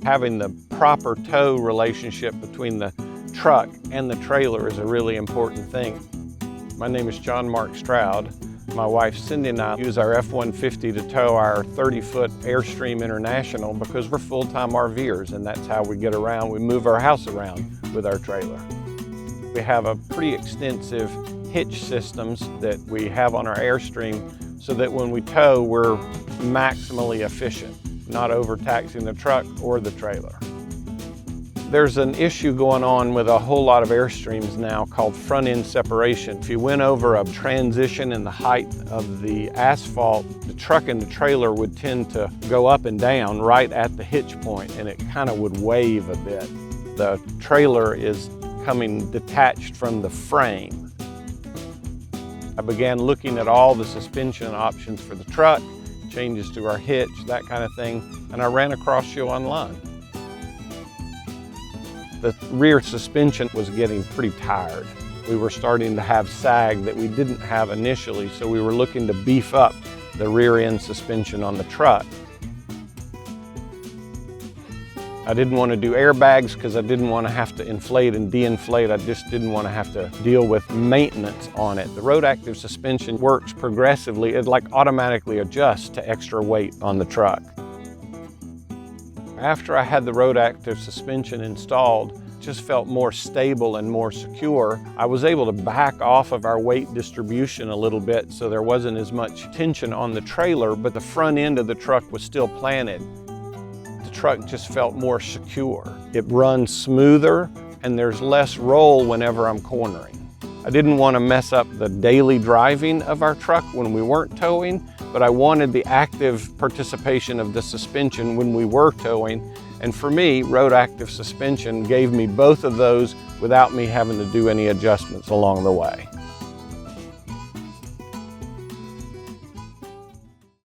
Having the proper tow relationship between the truck and the trailer is a really important thing. My name is John Mark Stroud. My wife Cindy and I use our F-150 to tow our 30-foot Airstream International because we're full-time RVers, and that's how we get around. We move our house around with our trailer. We have a pretty extensive hitch systems that we have on our Airstream so that when we tow, we're maximally efficient, not overtaxing the truck or the trailer. There's an issue going on with a whole lot of Airstreams now called front end separation. If you went over a transition in the height of the asphalt, the truck and the trailer would tend to go up and down right at the hitch point, and it kind of would wave a bit. The trailer is coming detached from the frame. I began looking at all the suspension options for the truck, changes to our hitch, that kind of thing, and I ran across you online. The rear suspension was getting pretty tired. We were starting to have sag that we didn't have initially, so we were looking to beef up the rear end suspension on the truck. I didn't want to do airbags because I didn't want to have to inflate and de-inflate. I just didn't want to have to deal with maintenance on it. The RoadActive suspension works progressively. It automatically adjusts to extra weight on the truck. After I had the RoadActive suspension installed, it just felt more stable and more secure. I was able to back off of our weight distribution a little bit so there wasn't as much tension on the trailer, but the front end of the truck was still planted. The truck just felt more secure. It runs smoother and there's less roll whenever I'm cornering. I didn't want to mess up the daily driving of our truck when we weren't towing, but I wanted the active participation of the suspension when we were towing. And for me, RoadActive Suspension gave me both of those without me having to do any adjustments along the way.